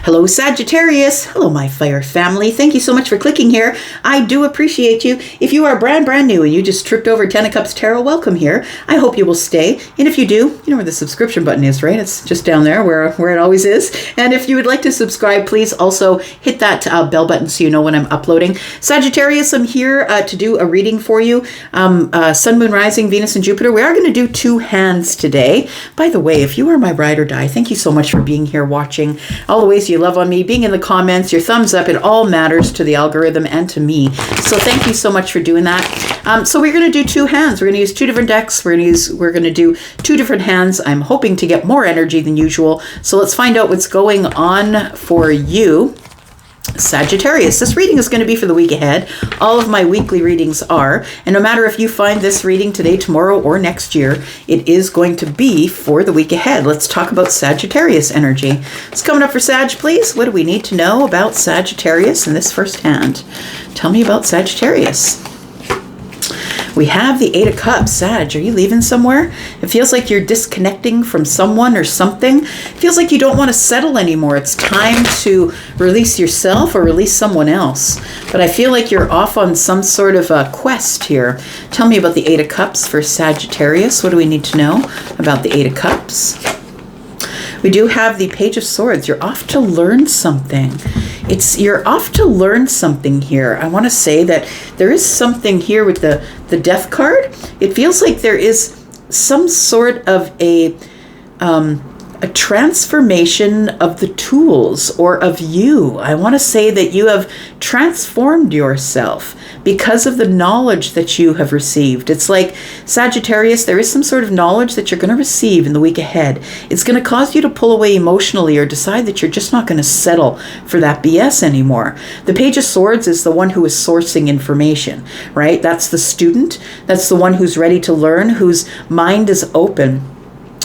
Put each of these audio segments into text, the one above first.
Hello, Sagittarius. Hello, my fire family. Thank you so much for clicking here. I do appreciate you. If you are brand new and you just tripped over 10 of Cups Tarot, welcome here. I hope you will stay. And if you do, you know where the subscription button is, right? It's just down there where it always is. And if you would like to subscribe, please also hit that bell button so you know when I'm uploading. Sagittarius, I'm here to do a reading for you. Sun, Moon, Rising, Venus, and Jupiter. We are going to do 2 hands today. By the way, if you are my ride or die, thank you so much for being here watching. All the ways you love on me, being in the comments, your thumbs up, it all matters to the algorithm and to me. So thank you so much for doing that. So we're going to do 2 hands. We're going to use 2 different decks. We're going to do 2 different hands. I'm hoping to get more energy than usual. So let's find out what's going on for you, Sagittarius. This reading is going to be for the week ahead. All of my weekly readings are, and no matter if you find this reading today, tomorrow, or next year, it is going to be for the week ahead. Let's talk about Sagittarius energy. What's coming up for Sag, please? What do we need to know about Sagittarius in this first hand? Tell me about Sagittarius. We have the 8 of Cups. Sag, are you leaving somewhere? It feels like you're disconnecting from someone or something. It feels like you don't want to settle anymore. It's time to release yourself or release someone else. But I feel like you're off on some sort of a quest here. Tell me about the 8 of Cups for Sagittarius. What do we need to know about the 8 of Cups? We do have the Page of Swords. You're off to learn something. You're off to learn something here. I want to say that there is something here with the Death card. It feels like there is some sort of a transformation of the tools or of you. I want to say that you have transformed yourself because of the knowledge that you have received. It's like, Sagittarius, there is some sort of knowledge that you're going to receive in the week ahead. It's going to cause you to pull away emotionally or decide that you're just not going to settle for that BS anymore. The Page of Swords is the one who is sourcing information, right? That's the student. That's the one who's ready to learn, whose mind is open.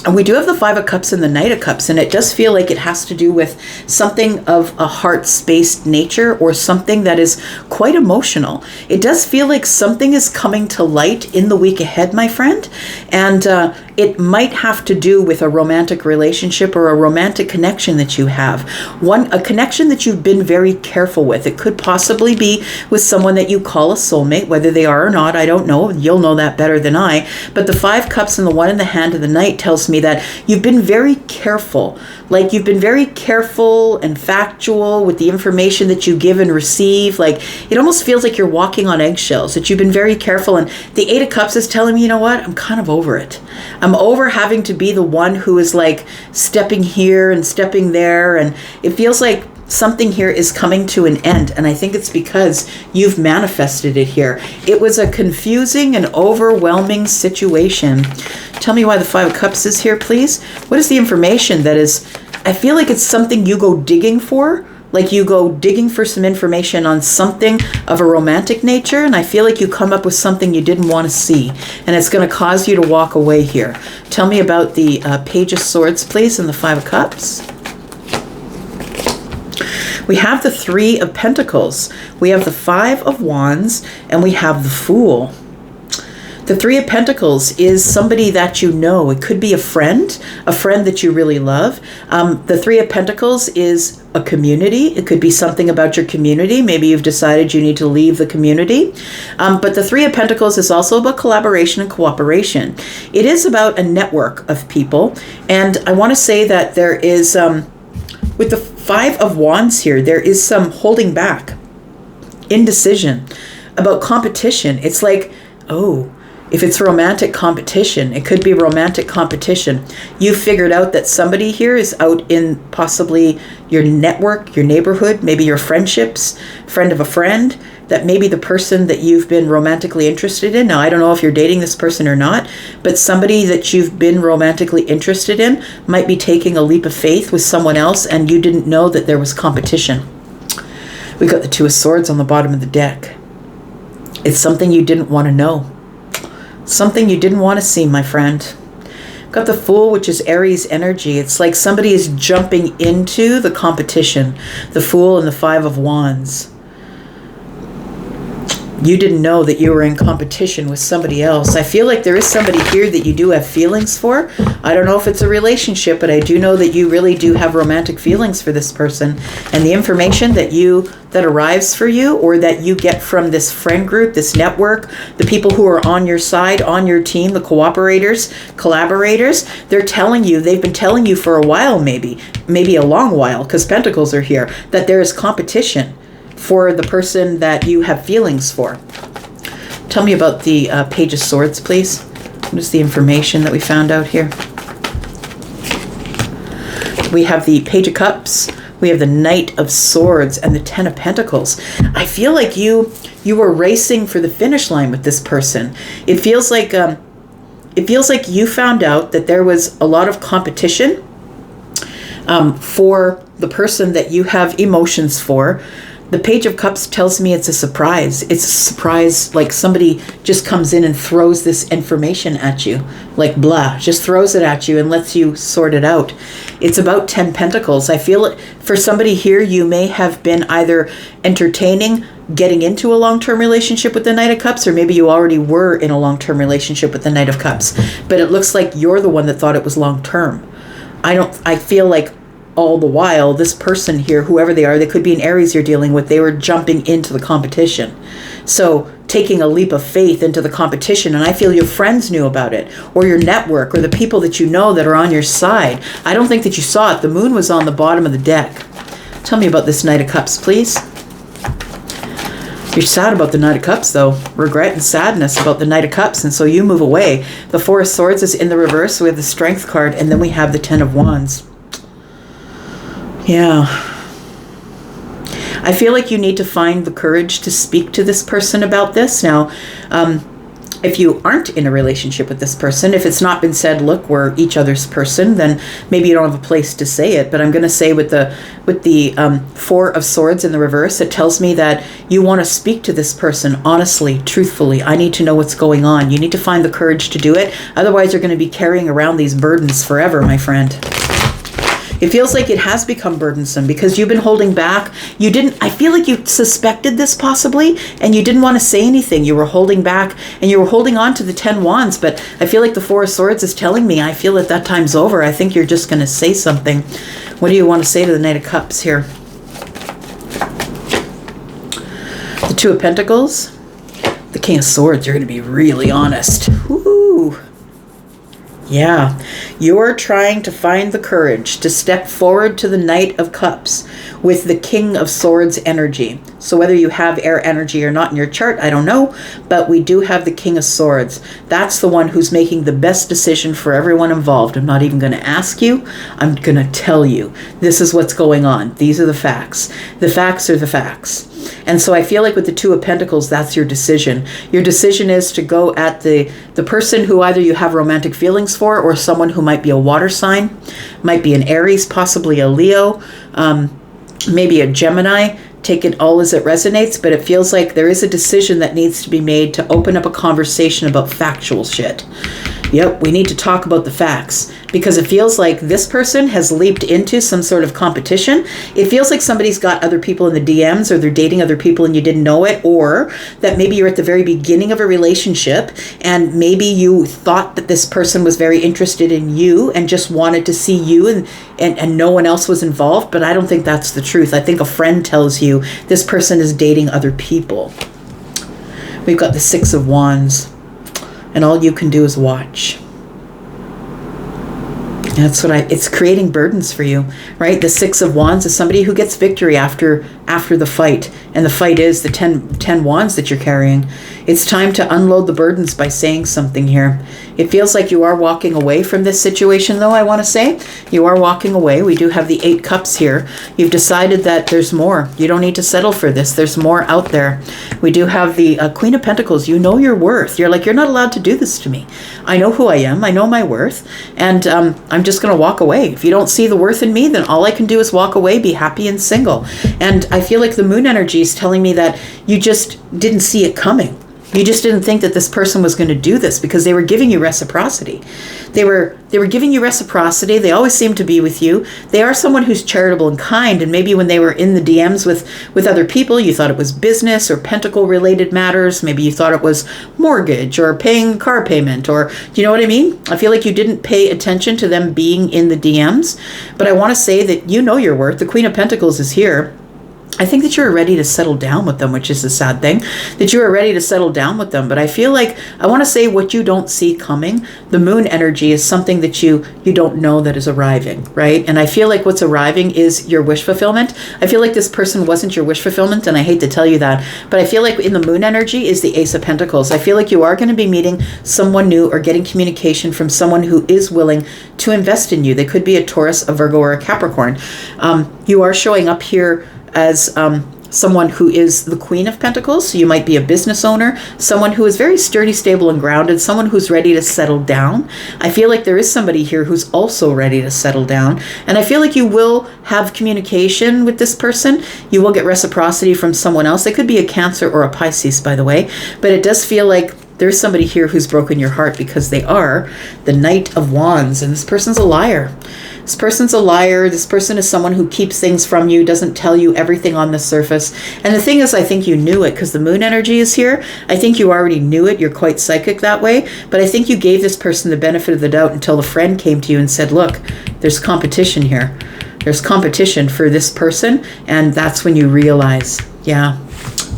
And we do have the 5 of Cups and the Knight of Cups, and it does feel like it has to do with something of a heart-spaced nature or something that is quite emotional. It does feel like something is coming to light in the week ahead, my friend, and it might have to do with a romantic relationship or a romantic connection that you have. A connection that you've been very careful with. It could possibly be with someone that you call a soulmate, whether they are or not, I don't know. You'll know that better than I. But the 5 Cups and the 1 in the hand of the Knight tells me that you've been very careful. Like, you've been very careful and factual with the information that you give and receive. Like, it almost feels like you're walking on eggshells, that you've been very careful. And the 8 of Cups is telling me, you know what? I'm kind of over it. I'm over having to be the one who is like stepping here and stepping there. And it feels like something here is coming to an end. And I think it's because you've manifested it here. It was a confusing and overwhelming situation. Tell me why the 5 of Cups is here, please. What is the information that is, I feel like it's something you go digging for. Like, you go digging for some information on something of a romantic nature, and I feel like you come up with something you didn't want to see, and it's going to cause you to walk away here. Tell me about the Page of Swords, please, and the 5 of Cups. We have the 3 of Pentacles. We have the 5 of Wands, and we have the Fool. The 3 of Pentacles is somebody that you know. It could be a friend that you really love. The 3 of Pentacles is a community. It could be something about your community. Maybe you've decided you need to leave the community. But the 3 of Pentacles is also about collaboration and cooperation. It is about a network of people. And I want to say that there is, with the 5 of Wands here, there is some holding back, indecision about competition. It's like, oh, if it's romantic competition, it could be romantic competition. You figured out that somebody here is out in possibly your network, your neighborhood, maybe your friendships, friend of a friend, that maybe the person that you've been romantically interested in. Now, I don't know if you're dating this person or not, but somebody that you've been romantically interested in might be taking a leap of faith with someone else, and you didn't know that there was competition. We got the 2 of Swords on the bottom of the deck. It's something you didn't want to know. Something you didn't want to see, my friend. Got the Fool, which is Aries energy. It's like somebody is jumping into the competition. The Fool and the 5 of Wands. You didn't know that you were in competition with somebody else. I feel like there is somebody here that you do have feelings for. I don't know if it's a relationship, but I do know that you really do have romantic feelings for this person. And the information that arrives for you, or that you get from this friend group, this network, the people who are on your side, on your team, the cooperators, collaborators, they've been telling you for a while, maybe a long while, because Pentacles are here, that there is competition for the person that you have feelings for. Tell me about the Page of Swords, please. What is the information that we found out here? We have the Page of Cups, we have the Knight of Swords, and the Ten of Pentacles. I feel like you were racing for the finish line with this person. It feels like you found out that there was a lot of competition for the person that you have emotions for. The Page of Cups tells me it's a surprise. It's a surprise, like somebody just comes in and throws this information at you. Like blah, just throws it at you and lets you sort it out. It's about 10 Pentacles. I feel it for somebody here, you may have been either entertaining getting into a long-term relationship with the Knight of Cups, or maybe you already were in a long-term relationship with the Knight of Cups. But it looks like you're the one that thought it was long-term. I feel like all the while, this person here, whoever they are, they could be an Aries you're dealing with, they were jumping into the competition. So taking a leap of faith into the competition, and I feel your friends knew about it, or your network, or the people that you know that are on your side. I don't think that you saw it. The moon was on the bottom of the deck. Tell me about this Knight of Cups, please. You're sad about the Knight of Cups, though. Regret and sadness about the Knight of Cups, and so you move away. The Four of Swords is in the reverse, so we have the Strength card, and then we have the Ten of Wands. Yeah. I feel like you need to find the courage to speak to this person about this. Now, if you aren't in a relationship with this person, if it's not been said, look, we're each other's person, then maybe you don't have a place to say it. But I'm going to say with the Four of Swords in the reverse, it tells me that you want to speak to this person honestly, truthfully. I need to know what's going on. You need to find the courage to do it. Otherwise, you're going to be carrying around these burdens forever, my friend. It feels like it has become burdensome because you've been holding back. I feel like you suspected this possibly, and you didn't want to say anything. You were holding back, and you were holding on to the 10 Wands, but I feel like the Four of Swords is telling me, I feel that time's over. I think you're just going to say something. What do you want to say to the Knight of Cups here? The Two of Pentacles, the King of Swords. You're going to be really honest. Woo! Yeah, you're trying to find the courage to step forward to the Knight of Cups with the King of Swords energy. So whether you have air energy or not in your chart, I don't know, but we do have the King of Swords. That's the one who's making the best decision for everyone involved. I'm not even going to ask you. I'm going to tell you. This is what's going on. These are the facts. The facts are the facts. And so I feel like with the Two of Pentacles, that's your decision. Your decision is to go at the person who either you have romantic feelings for, or someone who might be a water sign, might be an Aries, possibly a Leo, maybe a Gemini. Take it all as it resonates, but it feels like there is a decision that needs to be made to open up a conversation about factual shit. Yep, we need to talk about the facts, because it feels like this person has leaped into some sort of competition. It feels like somebody's got other people in the DMs, or they're dating other people and you didn't know it, or that maybe you're at the very beginning of a relationship and maybe you thought that this person was very interested in you and just wanted to see you and no one else was involved. But I don't think that's the truth. I think a friend tells you this person is dating other people. We've got the Six of Wands. And all you can do is watch. That's what it's creating burdens for you, right? The Six of Wands is somebody who gets victory after the fight. And the fight is the 10 wands that you're carrying. It's time to unload the burdens by saying something here. It feels like you are walking away from this situation, though, I want to say. You are walking away. We do have the 8 cups here. You've decided that there's more. You don't need to settle for this. There's more out there. We do have the Queen of Pentacles. You know your worth. You're like, you're not allowed to do this to me. I know who I am. I know my worth. And I'm just going to walk away. If you don't see the worth in me, then all I can do is walk away, be happy and single. And I feel like the moon energy is telling me that you just didn't see it coming. You just didn't think that this person was going to do this because they were giving you reciprocity. They were giving you reciprocity. They always seem to be with you. They are someone who's charitable and kind. And maybe when they were in the DMs with other people, you thought it was business or pentacle related matters. Maybe you thought it was mortgage or paying car payment, or you know what I mean? I feel like you didn't pay attention to them being in the DMs. But I want to say that you know your worth. The Queen of Pentacles is here. I think that you're ready to settle down with them, which is a sad thing, that you are ready to settle down with them. But I feel like, I want to say what you don't see coming. The moon energy is something that you don't know that is arriving, right? And I feel like what's arriving is your wish fulfillment. I feel like this person wasn't your wish fulfillment, and I hate to tell you that, but I feel like in the moon energy is the Ace of Pentacles. I feel like you are going to be meeting someone new or getting communication from someone who is willing to invest in you. They could be a Taurus, a Virgo, or a Capricorn. You are showing up here as someone who is the Queen of Pentacles. So you might be a business owner, someone who is very sturdy, stable, and grounded, someone who's ready to settle down. I feel like there is somebody here who's also ready to settle down. And I feel like you will have communication with this person. You will get reciprocity from someone else. They could be a Cancer or a Pisces, by the way. But it does feel like there's somebody here who's broken your heart, because they are the Knight of Wands. And this person's a liar. This person's a liar. This person is someone who keeps things from you, doesn't tell you everything on the surface. And the thing is, I think you knew it because the moon energy is here. I think you already knew it. You're quite psychic that way. But I think you gave this person the benefit of the doubt until a friend came to you and said, look, there's competition here. There's competition for this person. And that's when you realize, yeah,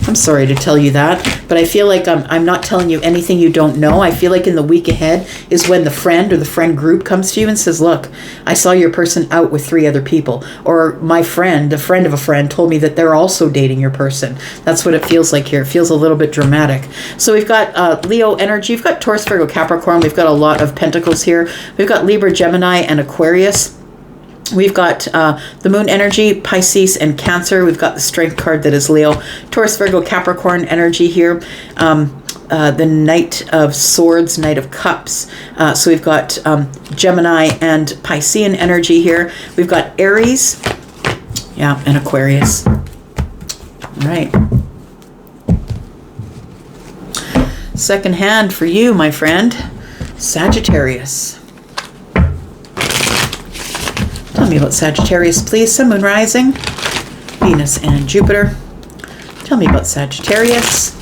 I'm sorry to tell you that, but I feel like I'm not telling you anything you don't know. I feel like in the week ahead is when the friend or the friend group comes to you and says, look, I saw your person out with 3 other people. Or my friend, a friend of a friend, told me that they're also dating your person. That's what it feels like here. It feels a little bit dramatic. So we've got Leo energy. We've got Taurus, Virgo, Capricorn. We've got a lot of pentacles here. We've got Libra, Gemini, and Aquarius. We've got the moon energy, Pisces, and Cancer. We've got the strength card that is Leo. Taurus, Virgo, Capricorn energy here. The Knight of Swords, Knight of Cups. So we've got Gemini and Piscean energy here. We've got Aries, yeah, and Aquarius. All right. Second hand for you, my friend, Sagittarius. Tell me about Sagittarius, please. Sun, Moon, Rising, Venus, and Jupiter. Tell me about Sagittarius.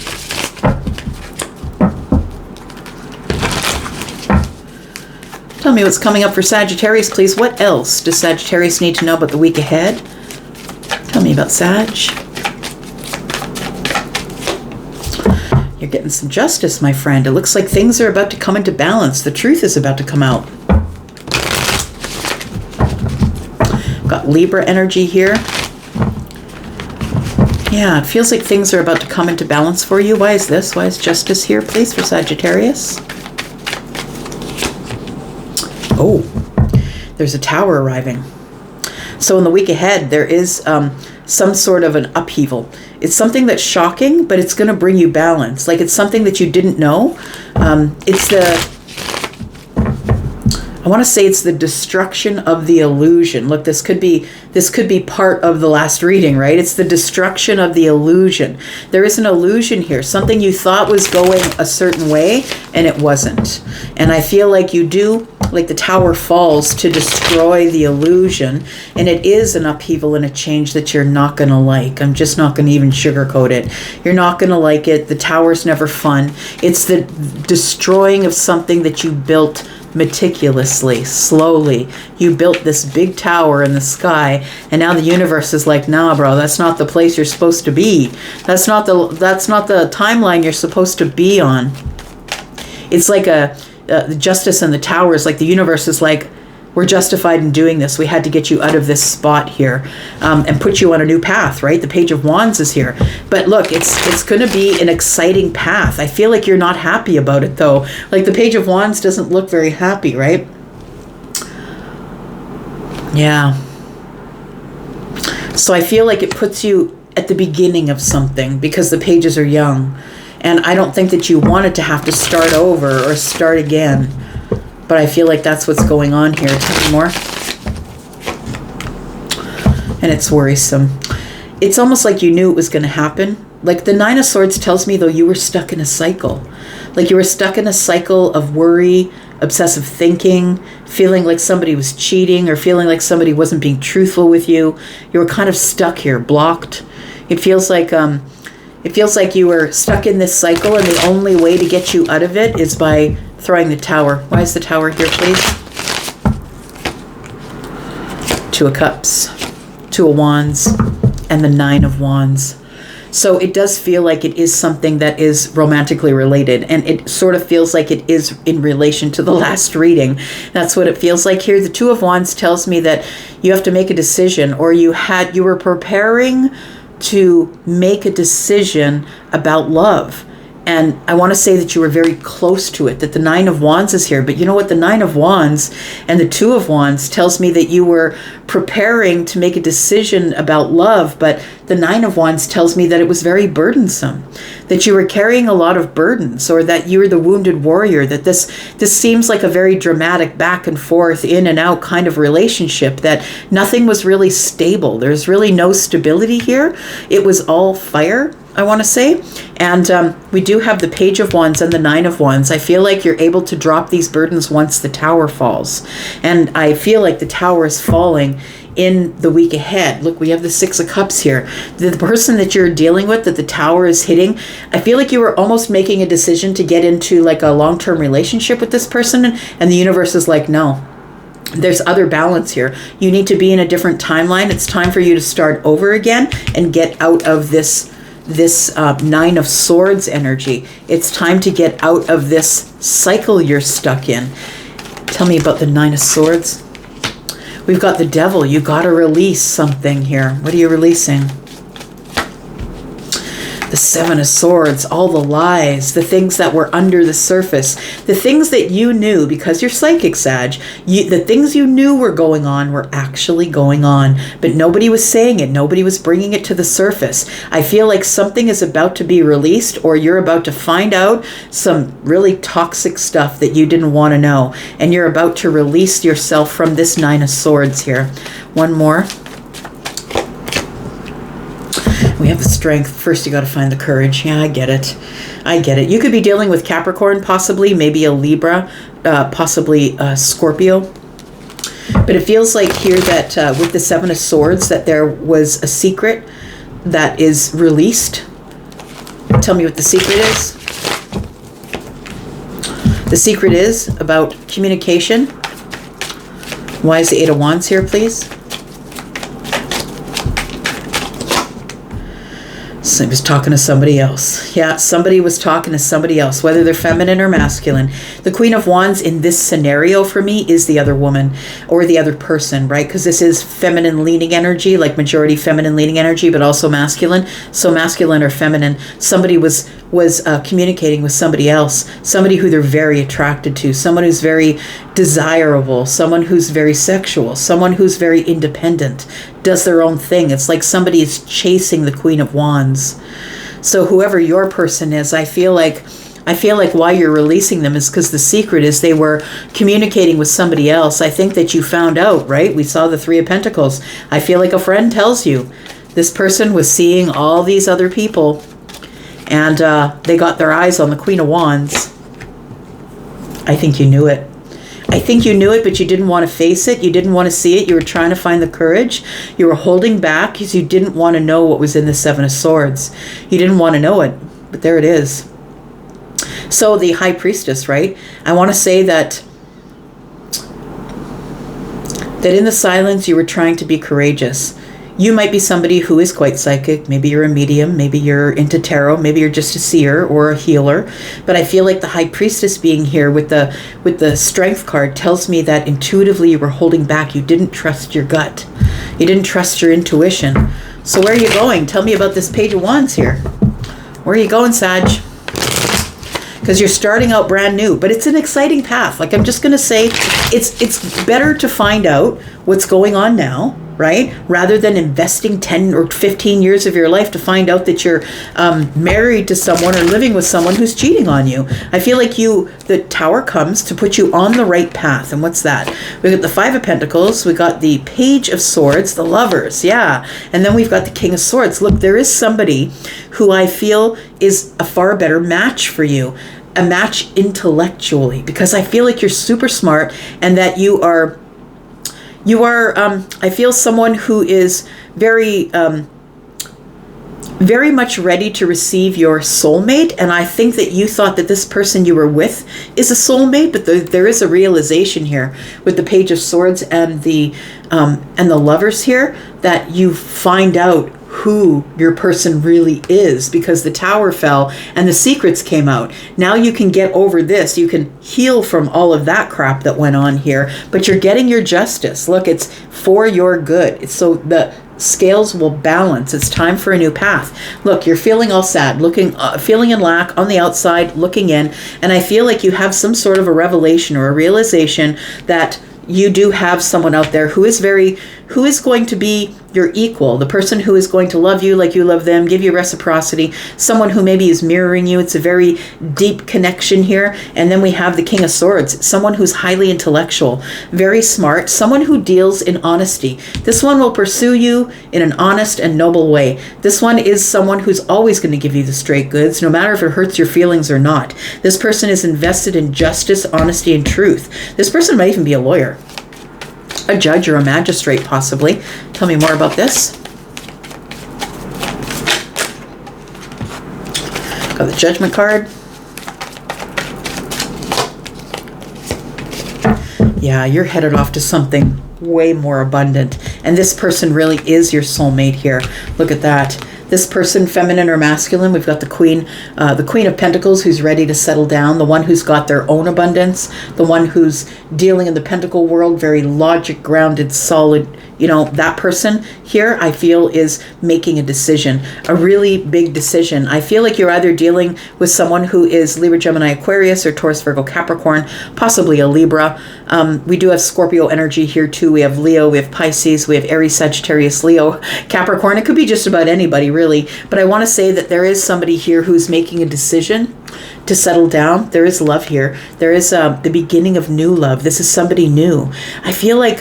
Tell me what's coming up for Sagittarius, please. What else does Sagittarius need to know about the week ahead? Tell me about Sag. You're getting some justice, my friend. It looks like things are about to come into balance. The truth is about to come out. Got Libra energy here. Yeah, it feels like things are about to come into balance for you. Why is this? Why is justice here, please, for Sagittarius? Oh, there's a Tower arriving. So in the week ahead, there is some sort of an upheaval. It's something that's shocking, but it's going to bring you balance. Like, it's something that you didn't know. I want to say it's the destruction of the illusion. Look, this could be part of the last reading, right? It's the destruction of the illusion. There is an illusion here, something you thought was going a certain way, and it wasn't. And I feel like you do, like the tower falls to destroy the illusion, and it is an upheaval and a change that you're not going to like. I'm just not going to even sugarcoat it. You're not going to like it. The tower's never fun. It's the destroying of something that you built meticulously, slowly. You built this big tower in the sky, and now the universe is like, nah, bro, that's not the place you're supposed to be. That's not the timeline you're supposed to be on. It's like the justice and the towers, like the universe is like, we're justified in doing this. We had to get you out of this spot here and put you on a new path, right? The Page of Wands is here. But look, it's going to be an exciting path. I feel like you're not happy about it, though. Like, the Page of Wands doesn't look very happy, right? Yeah. So I feel like it puts you at the beginning of something because the pages are young. And I don't think that you wanted to have to start over or start again. But I feel like that's what's going on here. Tell me more. And it's worrisome. it's almost like you knew it was going to happen. Like the Nine of Swords tells me, though, you were stuck in a cycle. Like you were stuck in a cycle of worry, obsessive thinking, feeling like somebody was cheating or feeling like somebody wasn't being truthful with you. You were kind of stuck here, blocked. It feels like you were stuck in this cycle, and the only way to get you out of it is by throwing the Tower. Why is the Tower here, please? Two of Cups, Two of Wands, and the Nine of Wands. So it does feel like it is something that is romantically related, and it sort of feels like it is in relation to the last reading. That's what it feels like here. The Two of Wands tells me that you have to make a decision, or you were preparing to make a decision about love. And I want to say that you were very close to it, that the Nine of Wands is here. But you know what? The Nine of Wands and the Two of Wands tells me that you were preparing to make a decision about love. But the Nine of Wands tells me that it was very burdensome, that you were carrying a lot of burdens, or that you were the wounded warrior, that this seems like a very dramatic back and forth, in and out kind of relationship, that nothing was really stable. There's really no stability here. It was all fire, I want to say. And we do have the Page of Wands and the Nine of Wands. I feel like you're able to drop these burdens once the Tower falls. And I feel like the Tower is falling in the week ahead. Look, we have the Six of Cups here. The person that you're dealing with, that the Tower is hitting, I feel like you were almost making a decision to get into like a long-term relationship with this person. And the universe is like, no. There's other balance here. You need to be in a different timeline. It's time for you to start over again and get out of this Nine of Swords energy. It's time to get out of this cycle you're stuck in. Tell me about the Nine of Swords. We've got the Devil. You got to release something here. What are you releasing? The Seven of Swords, all the lies, the things that were under the surface, the things that you knew, because you're psychic, Sag, the things you knew were going on were actually going on, but nobody was saying it. Nobody was bringing it to the surface. I feel like something is about to be released, or you're about to find out some really toxic stuff that you didn't want to know, and you're about to release yourself from this Nine of Swords here. One more. We have the Strength. First, you got to find the courage. Yeah, I get it. I get it. You could be dealing with Capricorn, possibly, maybe a Libra, possibly a Scorpio. But it feels like here that with the Seven of Swords, that there was a secret that is released. Tell me what the secret is. The secret is about communication. Why is the Eight of Wands here, please? So he was talking to somebody else. Yeah, somebody was talking to somebody else, whether they're feminine or masculine. The Queen of Wands in this scenario for me is the other woman or the other person, right? Because this is feminine leaning energy, like majority feminine leaning energy, but also masculine. So masculine or feminine, somebody was communicating with somebody else, somebody who they're very attracted to, someone who's very desirable, someone who's very sexual, someone who's very independent, does their own thing. It's like somebody is chasing the Queen of Wands. So whoever your person is, I feel like why you're releasing them is because the secret is they were communicating with somebody else. I think that you found out, right? We saw the Three of Pentacles. I feel like a friend tells you this person was seeing all these other people, and they got their eyes on the Queen of Wands. I think you knew it. I think you knew it, but you didn't want to face it. You didn't want to see it. You were trying to find the courage. You were holding back because you didn't want to know what was in the Seven of Swords. You didn't want to know it, but there it is. So the High Priestess, right? I want to say that in the silence you were trying to be courageous. You might be somebody who is quite psychic. Maybe you're a medium. Maybe you're into tarot. Maybe you're just a seer or a healer. But I feel like the High Priestess being here with the Strength card tells me that intuitively you were holding back. You didn't trust your gut. You didn't trust your intuition. So where are you going? Tell me about this Page of Wands here. Where are you going, Sag? Because you're starting out brand new, but it's an exciting path. Like I'm just going to say, it's better to find out what's going on now right? Rather than investing 10 or 15 years of your life to find out that you're married to someone or living with someone who's cheating on you. I feel like the Tower comes to put you on the right path. And what's that? We got the Five of Pentacles. We got the Page of Swords, the Lovers. Yeah. And then we've got the King of Swords. Look, there is somebody who I feel is a far better match for you. A match intellectually, because I feel like you're super smart and that you are I feel someone who is very much ready to receive your soulmate. And I think that you thought that this person you were with is a soulmate, but there is a realization here with the Page of Swords and the Lovers here, that you find out who your person really is, because the Tower fell and the secrets came out. Now you can get over this. You can heal from all of that crap that went on here, but you're getting your justice. Look, it's for your good. It's so the scales will balance. It's time for a new path. Look, you're feeling all sad, feeling in lack on the outside, looking in, and I feel like you have some sort of a revelation or a realization that you do have someone out there who is going to be your equal, the person who is going to love you like you love them, give you reciprocity, someone who maybe is mirroring you. It's a very deep connection here. And then we have the King of Swords, someone who's highly intellectual, very smart, someone who deals in honesty. This one will pursue you in an honest and noble way. This one is someone who's always going to give you the straight goods, no matter if it hurts your feelings or not. This person is invested in justice, honesty, and truth. This person might even be a lawyer, a judge, or a magistrate, possibly. Tell me more about this. Got the Judgment card. Yeah, you're headed off to something way more abundant. And this person really is your soulmate here. Look at that. This person, feminine or masculine, we've got the Queen of Pentacles, who's ready to settle down, the one who's got their own abundance, the one who's dealing in the pentacle world, very logic grounded, solid. You know, that person here, I feel, is making a decision, a really big decision. I feel like you're either dealing with someone who is Libra, Gemini, Aquarius, or Taurus, Virgo, Capricorn, possibly a Libra. We do have Scorpio energy here too. We have Leo, we have Pisces, we have Aries, Sagittarius, Leo, Capricorn. It could be just about anybody, really. But I want to say that there is somebody here who's making a decision to settle down. There is love here. There is the beginning of new love. This is somebody new. I feel like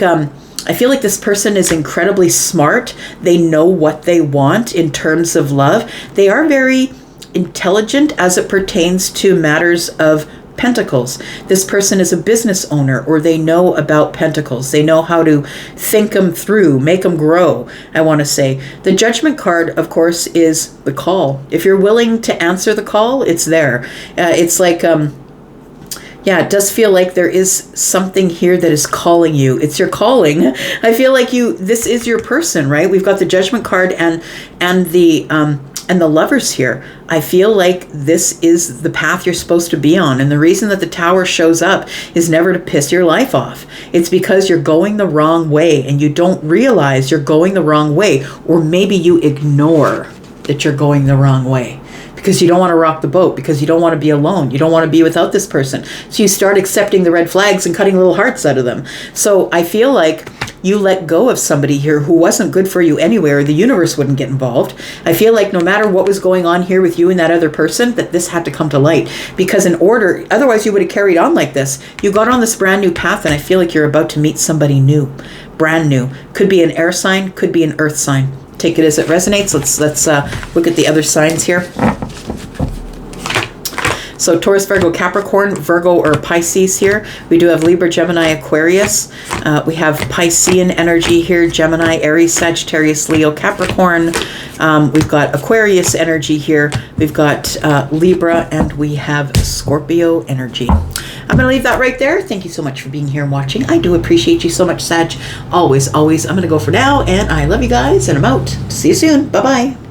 this person is incredibly smart. They know what they want in terms of love. They are very intelligent as it pertains to matters of pentacles. This person is a business owner, or they know about pentacles. They know how to think them through, make them grow, I want to say. The Judgment card, of course, is the call. If you're willing to answer the call, it's there. It's like... yeah, it does feel like there is something here that is calling you. It's your calling. I feel like this is your person, right? We've got the Judgment card and the Lovers here. I feel like this is the path you're supposed to be on. And the reason that the Tower shows up is never to piss your life off. It's because you're going the wrong way and you don't realize you're going the wrong way. Or maybe you ignore that you're going the wrong way, because you don't want to rock the boat, because you don't want to be alone. You don't want to be without this person. So you start accepting the red flags and cutting little hearts out of them. So I feel like you let go of somebody here who wasn't good for you anyway, or the universe wouldn't get involved. I feel like no matter what was going on here with you and that other person, that this had to come to light, because otherwise you would have carried on like this. You got on this brand new path, and I feel like you're about to meet somebody new, brand new. Could be an air sign, could be an earth sign. Take it as it resonates. Let's look at the other signs here. So Taurus, Virgo, Capricorn, Virgo or Pisces here. We do have Libra, Gemini, Aquarius. We have Piscean energy here, Gemini, Aries, Sagittarius, Leo, Capricorn. We've got Aquarius energy here. We've got Libra, and we have Scorpio energy. I'm going to leave that right there. Thank you so much for being here and watching. I do appreciate you so much, Sag. Always, always. I'm going to go for now, and I love you guys, and I'm out. See you soon. Bye-bye.